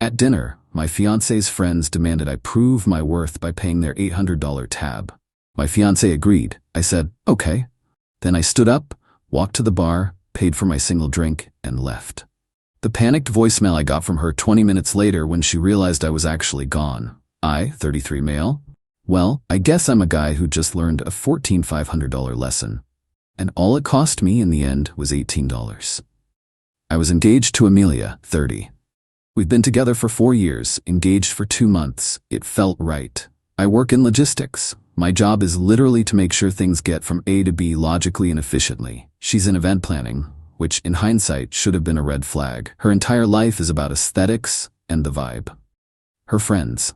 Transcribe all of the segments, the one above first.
At dinner, my fiancé's friends demanded I prove my worth by paying their $800 tab. My fiancé agreed. I said, okay. Then I stood up, walked to the bar, paid for my single drink, and left. The panicked voicemail I got from her 20 minutes later when she realized I was actually gone. I, 33 male? Well, I guess I'm a guy who just learned a $14,500 lesson. And all it cost me in the end was $18. I was engaged to Amelia, 30. We've been together for 4 years, engaged for 2 months. It felt right. I work in logistics. My job is literally to make sure things get from A to B logically and efficiently. She's in event planning, which in hindsight should have been a red flag. Her entire life is about aesthetics and the vibe. Her friends.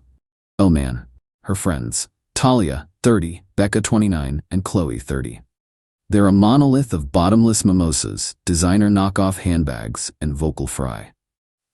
Oh man, her friends. Talia, 30, Becca, 29, and Qley, 30. They're a monolith of bottomless mimosas, designer knockoff handbags, and vocal fry.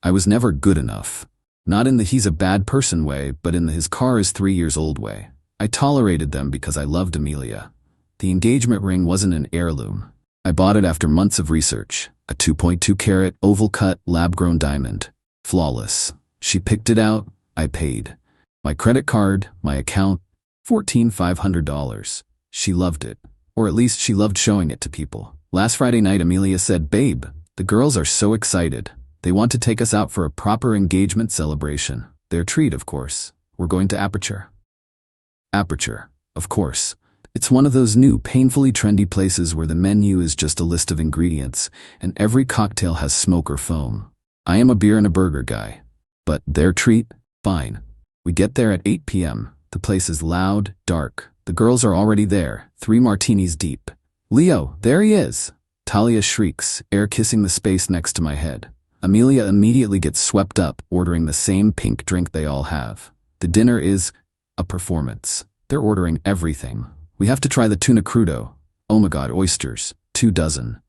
I was never good enough. Not in the he's a bad person way, but in the his car is 3 years old way. I tolerated them because I loved Amelia. The engagement ring wasn't an heirloom. I bought it after months of research. A 2.2-carat, oval-cut, lab-grown diamond. Flawless. She picked it out. I paid. My credit card, my account, $14,500. She loved it. Or at least she loved showing it to people. Last Friday night, Amelia said, "Babe, the girls are so excited. They want to take us out for a proper engagement celebration. Their treat, of course. We're going to Aperture." Aperture, of course. It's one of those new, painfully trendy places where the menu is just a list of ingredients, and every cocktail has smoke or foam. I am a beer and a burger guy. But their treat? Fine. We get there at 8 p.m. The place is loud, dark. The girls are already there, 3 martinis deep. "Leo, there he is!" Talia shrieks, air kissing the space next to my head. Amelia immediately gets swept up, ordering the same pink drink they all have. The dinner is a performance. They're ordering everything. We have to try the tuna crudo. Oh my god, oysters. 2 dozen.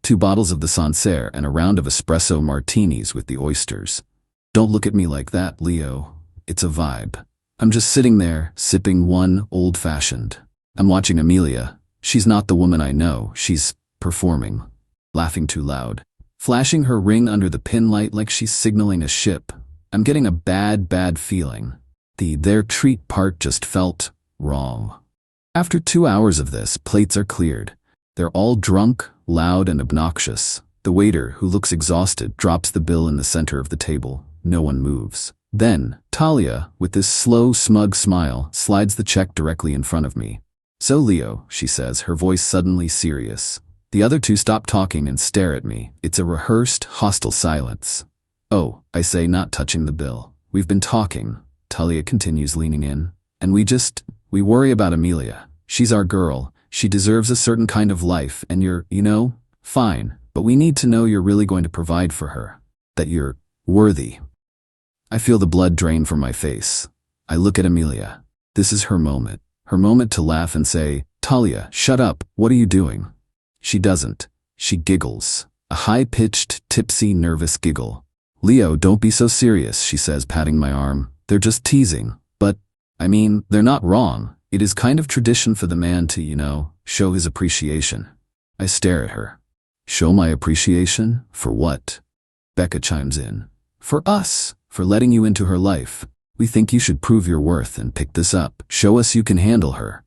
2 bottles of the Sancerre and a round of espresso martinis with the oysters. Don't look at me like that, Leo. It's a vibe. I'm just sitting there, sipping one old-fashioned. I'm watching Amelia. She's not the woman I know. She's performing. Laughing too loud. Flashing her ring under the pin light like she's signaling a ship. I'm getting a bad feeling. Their treat part just felt wrong. After 2 hours of this, plates are cleared. They're all drunk, loud, and obnoxious. The waiter, who looks exhausted, drops the bill in the center of the table. No one moves. Then, Talia, with this slow, smug smile, slides the check directly in front of me. "So, Leo," she says, her voice suddenly serious. The other 2 stop talking and stare at me. It's a rehearsed, hostile silence. "Oh," I say, not touching the bill. "We've been talking," Talia continues, leaning in. "And we worry about Amelia. She's our girl. She deserves a certain kind of life, and you're, fine. But we need to know you're really going to provide for her. That you're worthy." I feel the blood drain from my face. I look at Amelia. This is her moment. Her moment to laugh and say, "Talia, shut up. What are you doing?" She doesn't. She giggles. A high-pitched, tipsy, nervous giggle. "Leo, don't be so serious," she says, patting my arm. "They're just teasing. But, they're not wrong. It is kind of tradition for the man to, show his appreciation." I stare at her. "Show my appreciation? For what?" Becca chimes in. "For us. For letting you into her life. We think you should prove your worth and pick this up. Show us you can handle her."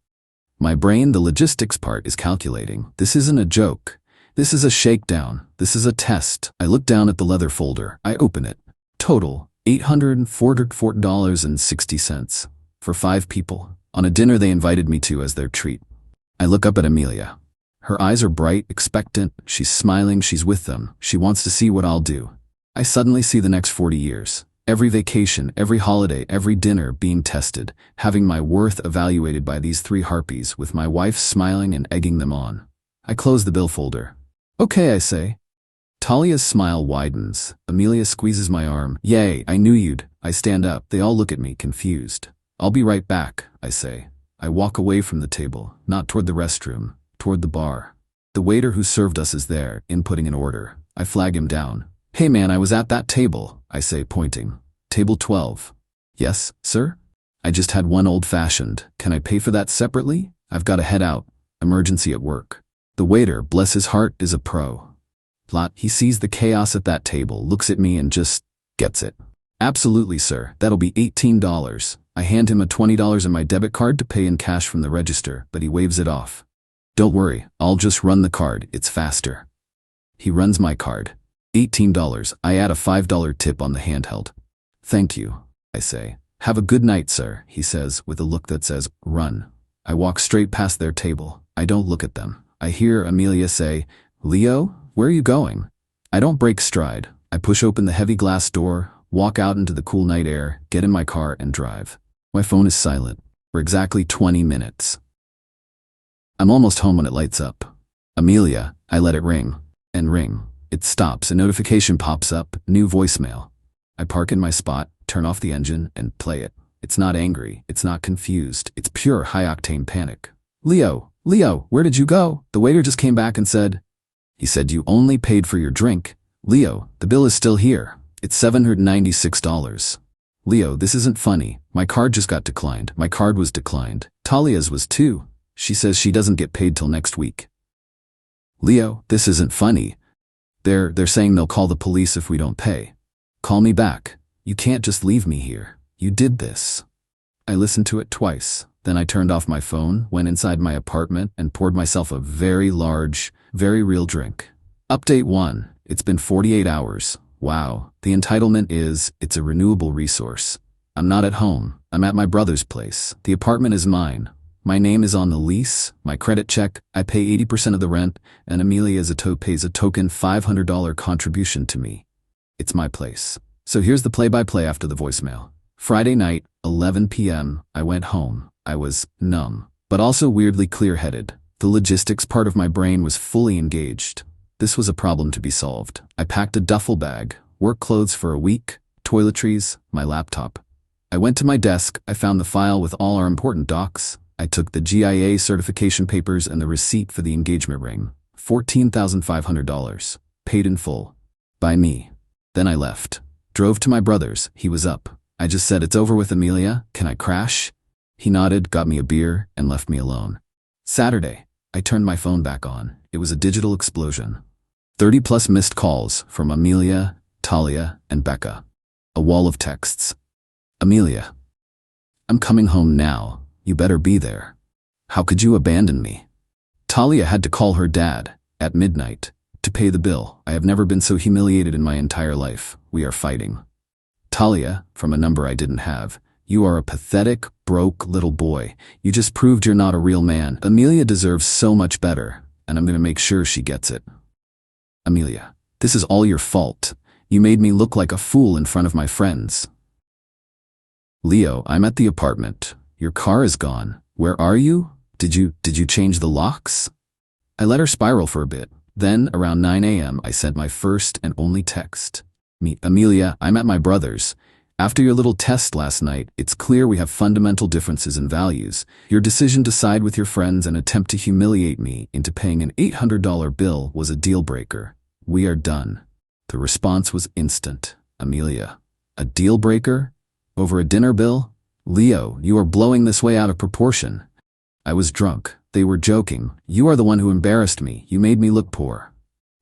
My brain, the logistics part, is calculating. This isn't a joke. This is a shakedown. This is a test. I look down at the leather folder. I open it. Total, $844.60. For 5 people. On a dinner they invited me to as their treat. I look up at Amelia. Her eyes are bright, expectant. She's smiling. She's with them. She wants to see what I'll do. I suddenly see the next 40 years. Every vacation, every holiday, every dinner being tested, having my worth evaluated by these 3 harpies, with my wife smiling and egging them on. I close the bill folder. "Okay," I say. Talia's smile widens. Amelia squeezes my arm. "Yay, I knew you'd." I stand up. They all look at me, confused. "I'll be right back," I say. I walk away from the table, not toward the restroom, toward the bar. The waiter who served us is there, inputting an order. I flag him down. "Hey man, I was at that table," I say, pointing. "Table 12. "Yes, sir?" "I just had one old-fashioned. Can I pay for that separately? I've got to head out. Emergency at work." The waiter, bless his heart, is a pro. He sees the chaos at that table, looks at me and just gets it. Absolutely, sir. That'll be $18. I hand him a $20 on my debit card to pay in cash from the register, but he waves it off. Don't worry, I'll just run the card, it's faster. He runs my card. $18. I add a $5 tip on the handheld. Thank you, I say. Have a good night, sir, he says with a look that says, run. I walk straight past their table. I don't look at them. I hear Amelia say, Leo, where are you going? I don't break stride. I push open the heavy glass door, walk out into the cool night air, get in my car, and drive. My phone is silent for exactly 20 minutes. I'm almost home when it lights up. Amelia, I let it ring. And ring. It stops, a notification pops up, new voicemail. I park in my spot, turn off the engine, and play it. It's not angry, it's not confused, it's pure high-octane panic. Leo, where did you go? The waiter just came back and said, he said you only paid for your drink. Leo, the bill is still here. It's $796. Leo, this isn't funny. My card just got declined. My card was declined. Talia's was too. She says she doesn't get paid till next week. Leo, this isn't funny. They're saying they'll call the police if we don't pay. Call me back. You can't just leave me here. You did this. I listened to it twice. Then I turned off my phone, went inside my apartment, and poured myself a very large, very real drink. Update 1. It's been 48 hours. Wow. The entitlement is, it's a renewable resource. I'm not at home. I'm at my brother's place. The apartment is mine. My name is on the lease, my credit check, I pay 80% of the rent, and Amelia pays a token $500 contribution to me. It's my place. So here's the play-by-play after the voicemail. Friday night, 11 p.m., I went home. I was numb, but also weirdly clear-headed. The logistics part of my brain was fully engaged. This was a problem to be solved. I packed a duffel bag, work clothes for a week, toiletries, my laptop. I went to my desk, I found the file with all our important docs. I took the GIA certification papers and the receipt for the engagement ring. $14,500. Paid in full. By me. Then I left. Drove to my brother's. He was up. I just said, it's over with, Amelia. Can I crash? He nodded, got me a beer, and left me alone. Saturday. I turned my phone back on. It was a digital explosion. 30+ missed calls from Amelia, Talia, and Becca. A wall of texts. Amelia. I'm coming home now. You better be there. How could you abandon me? Talia had to call her dad, at midnight, to pay the bill. I have never been so humiliated in my entire life. We are fighting. Talia, from a number I didn't have, you are a pathetic, broke little boy. You just proved you're not a real man. Amelia deserves so much better, and I'm gonna make sure she gets it. Amelia, this is all your fault. You made me look like a fool in front of my friends. Leo, I'm at the apartment. Your car is gone. Where are you? Did you change the locks? I let her spiral for a bit. Then, around 9 a.m., I sent my first and only text. Amelia, I'm at my brother's. After your little test last night, it's clear we have fundamental differences in values. Your decision to side with your friends and attempt to humiliate me into paying an $800 bill was a deal breaker. We are done. The response was instant. Amelia, a deal breaker? Over a dinner bill? Leo, you are blowing this way out of proportion. I was drunk. They were joking. You are the one who embarrassed me. You made me look poor.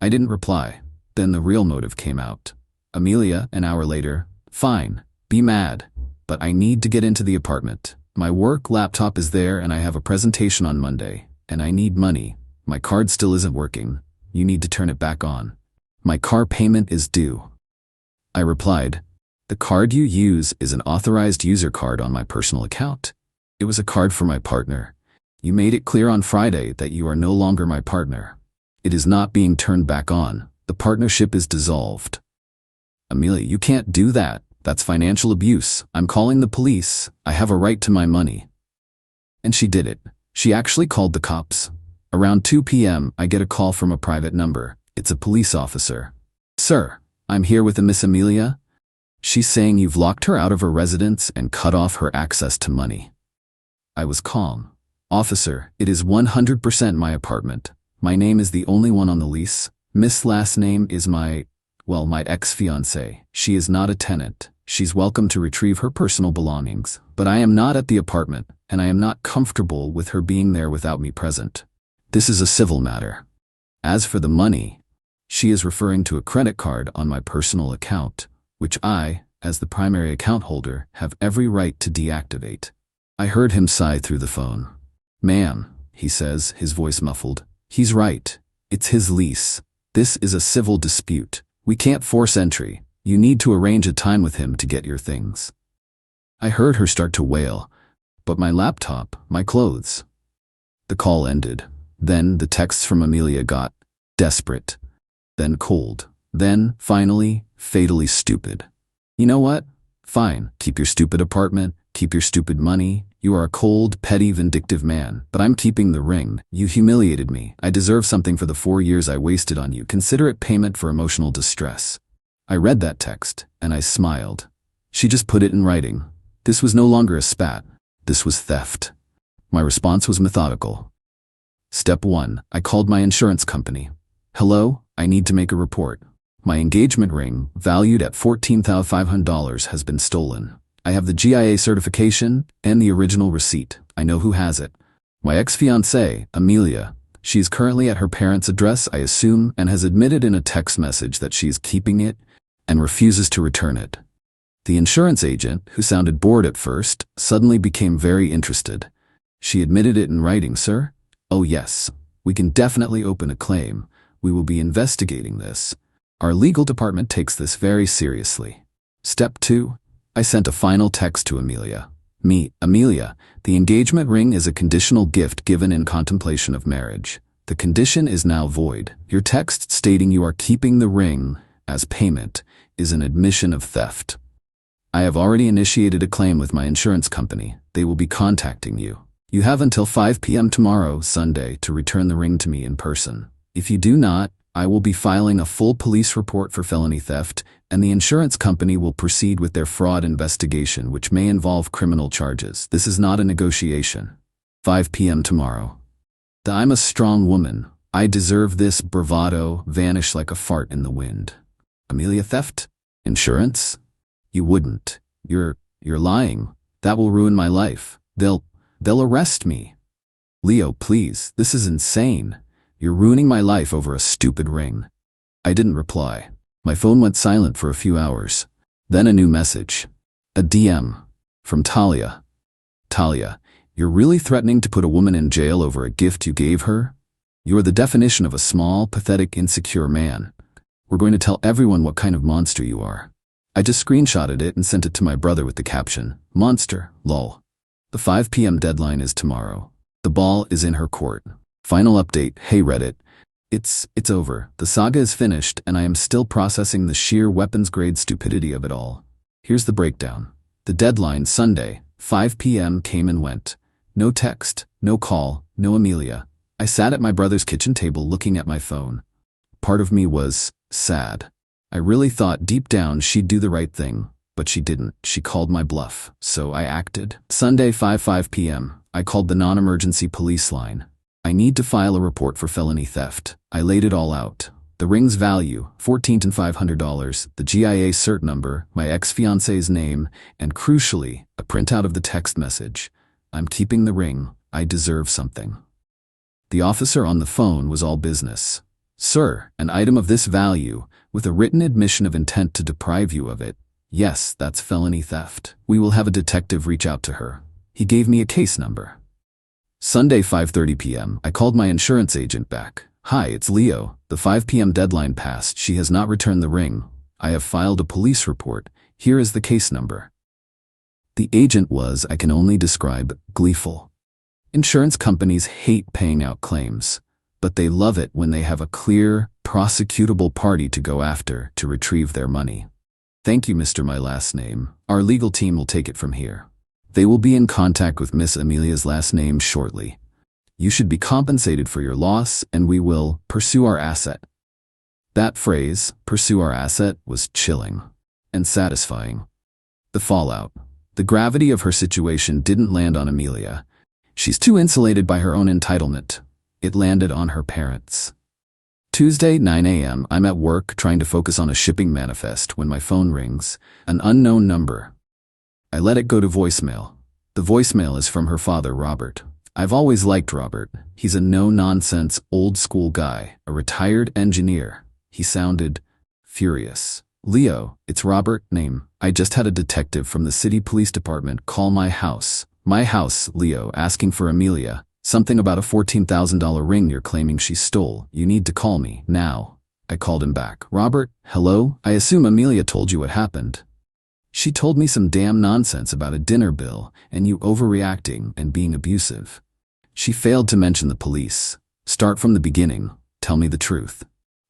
I didn't reply. Then the real motive came out. Amelia, an hour later, fine, be mad, but I need to get into the apartment. My work laptop is there and I have a presentation on Monday, and I need money. My card still isn't working. You need to turn it back on. My car payment is due. I replied, the card you use is an authorized user card on my personal account. It was a card for my partner. You made it clear on Friday that you are no longer my partner. It is not being turned back on. The partnership is dissolved. Amelia, you can't do that. That's financial abuse. I'm calling the police. I have a right to my money. And she did it. She actually called the cops. Around 2 p.m., I get a call from a private number. It's a police officer. Sir, I'm here with a Miss Amelia. She's saying you've locked her out of her residence and cut off her access to money. I was calm. Officer, it is 100% my apartment. My name is the only one on the lease. Miss' last name is my ex-fiancée. She is not a tenant. She's welcome to retrieve her personal belongings. But I am not at the apartment, and I am not comfortable with her being there without me present. This is a civil matter. As for the money, she is referring to a credit card on my personal account, which I, as the primary account holder, have every right to deactivate. I heard him sigh through the phone. Ma'am, he says, his voice muffled. He's right. It's his lease. This is a civil dispute. We can't force entry. You need to arrange a time with him to get your things. I heard her start to wail. But my laptop, my clothes. The call ended. Then the texts from Amelia got desperate. Then cold. Then, finally, fatally stupid. You know what? Fine. Keep your stupid apartment. Keep your stupid money. You are a cold, petty, vindictive man, but I'm keeping the ring. You humiliated me. I deserve something for the 4 years I wasted on you. Consider it payment for emotional distress. I read that text, and I smiled. She just put it in writing. This was no longer a spat. This was theft. My response was methodical. Step 1. I called my insurance company. Hello, I need to make a report. My engagement ring, valued at $14,500, has been stolen. I have the GIA certification and the original receipt. I know who has it. My ex-fiancée, Amelia. She is currently at her parents' address, I assume, and has admitted in a text message that she is keeping it and refuses to return it. The insurance agent, who sounded bored at first, suddenly became very interested. She admitted it in writing, sir? Oh yes. We can definitely open a claim. We will be investigating this. Our legal department takes this very seriously. Step 2. I sent a final text to Amelia. Amelia, the engagement ring is a conditional gift given in contemplation of marriage. The condition is now void. Your text stating you are keeping the ring as payment is an admission of theft. I have already initiated a claim with my insurance company. They will be contacting you. You have until 5 p.m. tomorrow, Sunday, to return the ring to me in person. If you do not, I will be filing a full police report for felony theft, and the insurance company will proceed with their fraud investigation, which may involve criminal charges. This is not a negotiation. 5 p.m. tomorrow. I'm a strong woman. I deserve this. Bravado vanish like a fart in the wind. Amelia, theft? Insurance? You wouldn't. You're lying. That will ruin my life. They'll arrest me. Leo, please, this is insane. You're ruining my life over a stupid ring. I didn't reply. My phone went silent for a few hours. Then a new message. A DM. From Talia. Talia, you're really threatening to put a woman in jail over a gift you gave her? You're the definition of a small, pathetic, insecure man. We're going to tell everyone what kind of monster you are. I just screenshotted it and sent it to my brother with the caption, Monster, lol. The 5 p.m. deadline is tomorrow. The ball is in her court. Final update, hey Reddit. It's over. The saga is finished, and I am still processing the sheer weapons-grade stupidity of it all. Here's the breakdown. The deadline, Sunday, 5 p.m. came and went. No text, no call, no Amelia. I sat at my brother's kitchen table looking at my phone. Part of me was sad. I really thought deep down she'd do the right thing, but she didn't. She called my bluff, so I acted. Sunday, 5 p.m. I called the non-emergency police line. I need to file a report for felony theft. I laid it all out. The ring's value, $14,500, the GIA cert number, my ex-fiancée's name, and crucially, a printout of the text message. I'm keeping the ring. I deserve something. The officer on the phone was all business. Sir, an item of this value, with a written admission of intent to deprive you of it. Yes, that's felony theft. We will have a detective reach out to her. He gave me a case number. Sunday, 5:30 p.m. I called my insurance agent back. Hi, it's Leo. The 5 p.m. deadline passed. She has not returned the ring. I have filed a police report. Here is the case number. The agent was, I can only describe, gleeful. Insurance companies hate paying out claims, but they love it when they have a clear, prosecutable party to go after to retrieve their money. Thank you, Mr. My last name. Our legal team will take it from here. They will be in contact with Miss Amelia's last name shortly. You should be compensated for your loss, and we will pursue our asset. That phrase, pursue our asset, was chilling and satisfying. The fallout. The gravity of her situation didn't land on Amelia. She's too insulated by her own entitlement. It landed on her parents. Tuesday, 9 a.m. I'm at work trying to focus on a shipping manifest when my phone rings, an unknown number. I let it go to voicemail. The voicemail is from her father, Robert. I've always liked Robert. He's a no-nonsense, old-school guy, a retired engineer. He sounded furious. Leo, it's Robert, name. I just had a detective from the city police department call my house. My house, Leo, asking for Amelia. Something about a $14,000 ring you're claiming she stole. You need to call me, now. I called him back. Robert, hello? I assume Amelia told you what happened. She told me some damn nonsense about a dinner bill and you overreacting and being abusive. She failed to mention the police. Start from the beginning. Tell me the truth.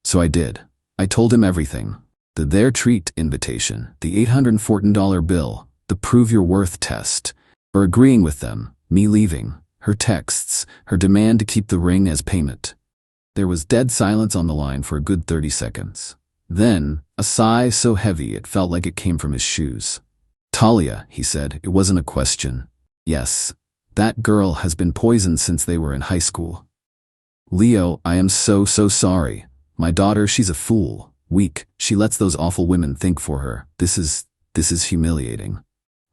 So I did. I told him everything. The Their Treat invitation, the $814 bill, the Prove Your Worth test, her agreeing with them, me leaving, her texts, her demand to keep the ring as payment. There was dead silence on the line for a good 30 seconds. Then, a sigh so heavy it felt like it came from his shoes. Talia, he said, it wasn't a question. Yes, that girl has been poisoned since they were in high school. Leo, I am so sorry. My daughter, she's a fool, weak, she lets those awful women think for her. This is humiliating.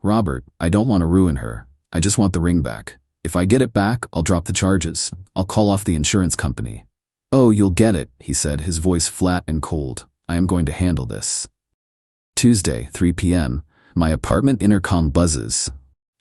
Robert, I don't want to ruin her. I just want the ring back. If I get it back, I'll drop the charges. I'll call off the insurance company. Oh, you'll get it, he said, his voice flat and cold. I am going to handle this. Tuesday, 3 p.m. My apartment intercom buzzes.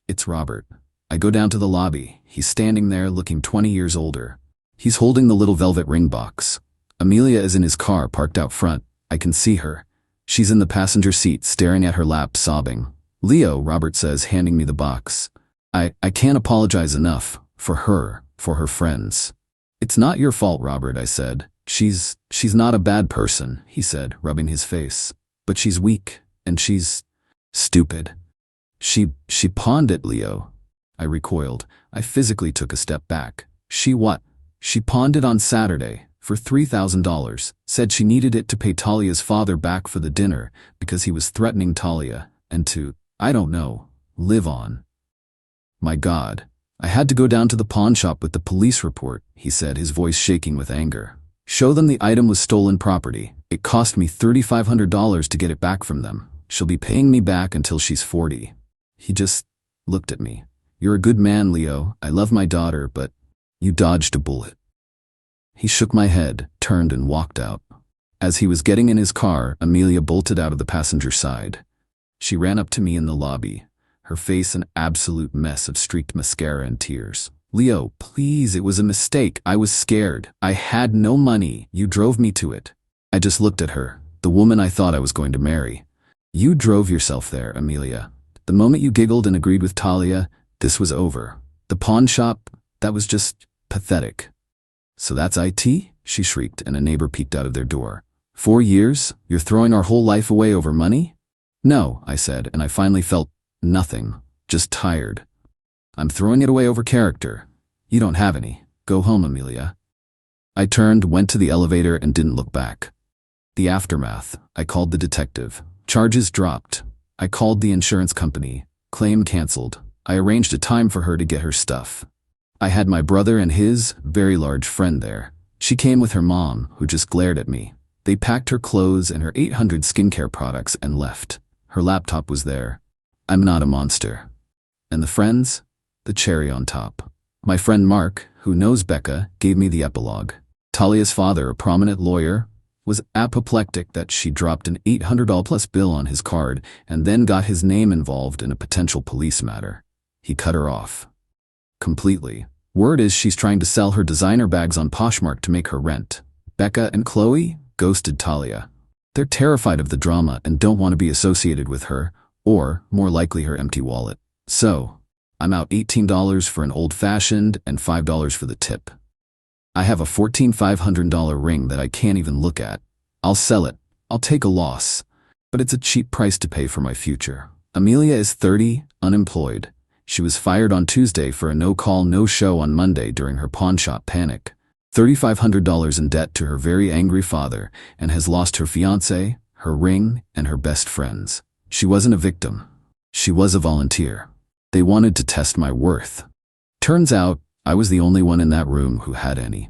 It's Robert. I go down to the lobby. He's standing there looking 20 years older. He's holding the little velvet ring box. Amelia is in his car parked out front. I can see her. She's in the passenger seat staring at her lap sobbing. Leo, Robert says, handing me the box. I can't apologize enough. For her friends. It's not your fault, Robert, I said. She's not a bad person, he said, rubbing his face. But she's weak, and she's stupid. She pawned it, Leo. I recoiled. I physically took a step back. She what? She pawned it on Saturday for $3,000, said she needed it to pay Talia's father back for the dinner because he was threatening Talia and to, I don't know, live on. My God. I had to go down to the pawn shop with the police report, he said, his voice shaking with anger. Show them the item was stolen property. It cost me $3,500 to get it back from them. She'll be paying me back until she's 40. He just looked at me. You're a good man, Leo. I love my daughter, but you dodged a bullet. He shook my head, turned and walked out. As he was getting in his car, Amelia bolted out of the passenger side. She ran up to me in the lobby, her face an absolute mess of streaked mascara and tears. Leo, please, it was a mistake. I was scared. I had no money. You drove me to it. I just looked at her, the woman I thought I was going to marry. You drove yourself there, Amelia. The moment you giggled and agreed with Talia, this was over. The pawn shop, that was just pathetic. So that's IT? She shrieked, and a neighbor peeked out of their door. 4 years? You're throwing our whole life away over money? No, I said, and I finally felt nothing, just tired. I'm throwing it away over character. You don't have any. Go home, Amelia. I turned, went to the elevator, and didn't look back. The aftermath. I called the detective. Charges dropped. I called the insurance company. Claim canceled. I arranged a time for her to get her stuff. I had my brother and his very large friend there. She came with her mom, who just glared at me. They packed her clothes and her 800 skincare products and left. Her laptop was there. I'm not a monster. And the friends? The cherry on top. My friend Mark, who knows Becca, gave me the epilogue. Talia's father, a prominent lawyer, was apoplectic that she dropped an $800+ bill on his card and then got his name involved in a potential police matter. He cut her off. Completely. Word is she's trying to sell her designer bags on Poshmark to make her rent. Becca and Qley ghosted Talia. They're terrified of the drama and don't want to be associated with her, or, more likely, her empty wallet. So, I'm out $18 for an old-fashioned and $5 for the tip. I have a $14,500 ring that I can't even look at. I'll sell it. I'll take a loss. But it's a cheap price to pay for my future. Amelia is 30, unemployed. She was fired on Tuesday for a no-call, no-show on Monday during her pawnshop panic. $3,500 in debt to her very angry father, and has lost her fiancé, her ring, and her best friends. She wasn't a victim. She was a volunteer. They wanted to test my worth. Turns out, I was the only one in that room who had any.